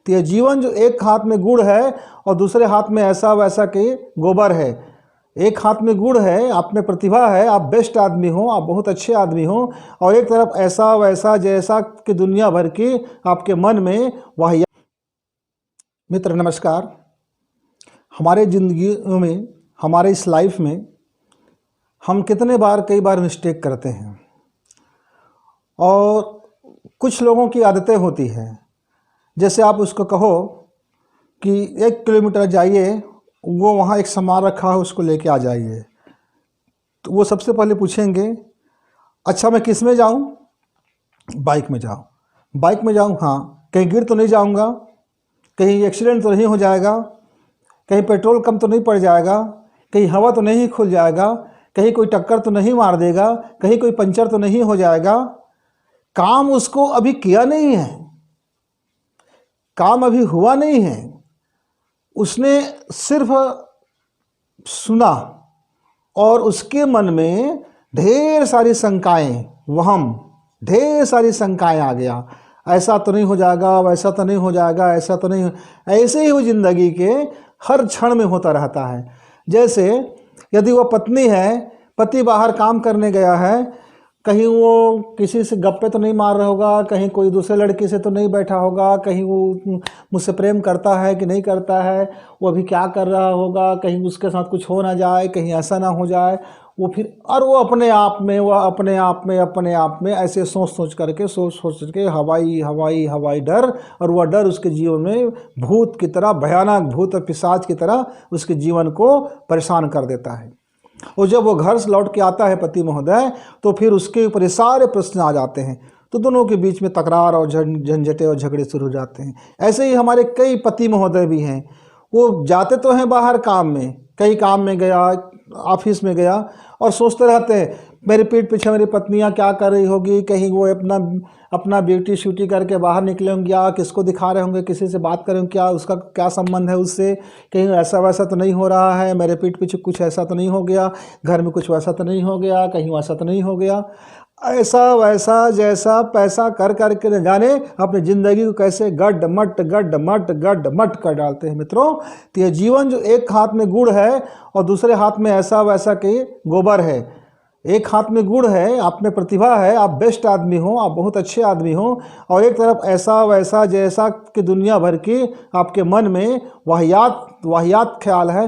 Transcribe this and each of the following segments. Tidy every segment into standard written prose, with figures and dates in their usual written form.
तो ये जीवन जो एक हाथ में गुड़ है और दूसरे हाथ में ऐसा वैसा के गोबर है। एक हाथ में गुड़ है, आप में प्रतिभा है, आप बेस्ट आदमी हो, आप बहुत अच्छे आदमी हो, और एक तरफ ऐसा वैसा जैसा कि दुनिया भर की आपके मन में वाहियात। मित्र नमस्कार। हमारे ज़िंदगी में, हमारे इस लाइफ में हम कई बार मिस्टेक करते हैं, और कुछ लोगों की आदतें होती हैं। जैसे आप उसको कहो कि 1 किलोमीटर जाइए, वो वहाँ एक सामान रखा है, उसको लेके आ जाइए, तो वो सबसे पहले पूछेंगे, अच्छा मैं किस में जाऊँ? बाइक में जाऊँ। बाइक में जाऊँ, हाँ, कहीं गिर तो नहीं जाऊँगा, कहीं एक्सीडेंट तो नहीं हो जाएगा, कहीं पेट्रोल कम तो नहीं पड़ जाएगा, कहीं हवा तो नहीं खुल जाएगा, कहीं कोई टक्कर तो नहीं मार देगा, कहीं कोई पंचर तो नहीं हो जाएगा। काम उसको अभी किया नहीं है, काम अभी हुआ नहीं है, उसने सिर्फ सुना और उसके मन में ढेर सारी शंकाएं, ढेर सारी शंकाएं आ गया। ऐसा तो नहीं हो जाएगा, वैसा तो नहीं हो जाएगा, ऐसा तो नहीं। ऐसे ही वो जिंदगी के हर क्षण में होता रहता है। जैसे यदि वो पत्नी है, पति बाहर काम करने गया है, कहीं वो किसी से गप्पे तो नहीं मार रहा होगा, कहीं कोई दूसरे लड़की से तो नहीं बैठा होगा, कहीं वो मुझसे प्रेम करता है कि नहीं करता है, वो अभी क्या कर रहा होगा, कहीं उसके साथ कुछ हो ना जाए, कहीं ऐसा ना हो जाए। वो फिर और वो अपने आप में ऐसे सोच के हवाई डर, और वह डर उसके जीवन में भूत की तरह, भयानक भूत पिशाच की तरह उसके जीवन को परेशान कर देता है। और जब वो घर से लौट के आता है पति महोदय, तो फिर उसके ऊपर ये सारे प्रश्न आ जाते हैं, तो दोनों के बीच में तकरार और झंझटे और झगड़े शुरू हो जाते हैं। ऐसे ही हमारे कई पति महोदय भी हैं, वो जाते तो हैं बाहर काम में, कई काम में गया, ऑफिस में गया, और सोचते रहते हैं मेरी पीठ पीछे मेरी पत्नियां क्या कर रही होगी, कहीं वो अपना ब्यूटी शूटी करके बाहर निकले होंगे, या किसको दिखा रहे होंगे, किसी से बात करें, क्या उसका क्या संबंध है उससे, कहीं ऐसा वैसा तो नहीं हो रहा है, मेरे पीठ पीछे कुछ ऐसा तो नहीं हो गया, घर में कुछ वैसा तो नहीं हो गया, कहीं वैसा तो नहीं हो गया। ऐसा वैसा जैसा पैसा कर के न जाने अपनी ज़िंदगी को कैसे गड्ढ मट कर डालते हैं मित्रों। तो ये जीवन जो एक हाथ में गुड़ है और दूसरे हाथ में ऐसा वैसा के गोबर है। एक हाथ में गुड़ है, आप में प्रतिभा है, आप बेस्ट आदमी हो, आप बहुत अच्छे आदमी हो, और एक तरफ ऐसा वैसा जैसा कि दुनिया भर की आपके मन में वाहियात ख्याल है,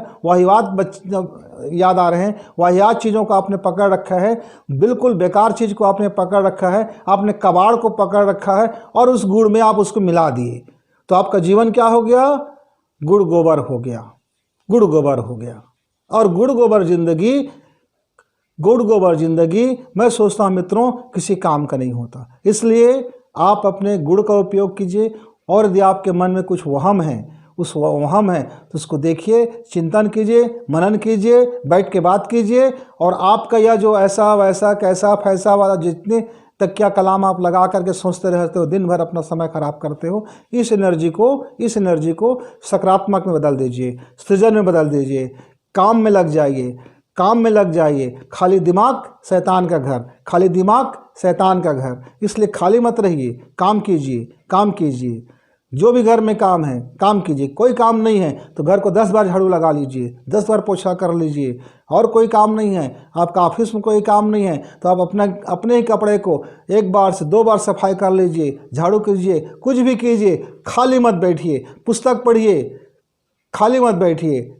याद आ रहे हैं, वाहियात चीज़ों को आपने पकड़ रखा है, बिल्कुल बेकार चीज़ को आपने पकड़ रखा है, आपने कबाड़ को पकड़ रखा है, और उस गुड़ में आप उसको मिला दिए, तो आपका जीवन क्या हो गया? गुड़ गोबर हो गया, गुड़ गोबर हो गया। और गुड़ गोबर जिंदगी मैं सोचता हूँ मित्रों किसी काम का नहीं होता। इसलिए आप अपने गुड़ का उपयोग कीजिए, और यदि आपके मन में कुछ वहम है तो उसको देखिए, चिंतन कीजिए, मनन कीजिए, बैठ के बात कीजिए, और आपका यह जो ऐसा वैसा कैसा फैसा वाला जितने तकिया कलाम आप लगा करके सोचते रहते हो, दिन भर अपना समय खराब करते हो, इस एनर्जी को सकारात्मक में बदल दीजिए, सृजन में बदल दीजिए, काम में लग जाइए। खाली दिमाग शैतान का घर, इसलिए खाली मत रहिए, काम कीजिए। जो भी घर में काम है, काम कीजिए। कोई काम नहीं है तो घर को 10 बार झाड़ू लगा लीजिए, 10 बार पोछा कर लीजिए। और कोई काम नहीं है, आपका ऑफिस में कोई काम नहीं है, तो आप अपने ही कपड़े को 1 बार से 2 बार सफाई कर लीजिए, झाड़ू कीजिए, कुछ भी कीजिए। खाली मत बैठिए, पुस्तक पढ़िए, खाली मत बैठिए,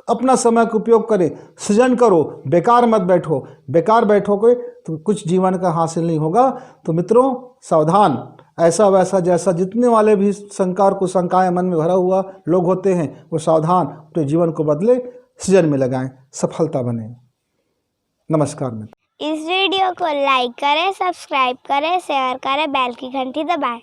अपना समय का उपयोग करें, सृजन करो, बेकार मत बैठो। बेकार बैठोगे तो कुछ जीवन का हासिल नहीं होगा। तो मित्रों सावधान, ऐसा वैसा जैसा जितने वाले भी शंकाएं मन में भरा हुआ लोग होते हैं, वो सावधान, अपने जीवन को बदले, सृजन में लगाएं, सफलता बने। नमस्कार मित्र। इस वीडियो को लाइक करें, सब्सक्राइब करें, शेयर करें, बेल की घंटी दबाएं।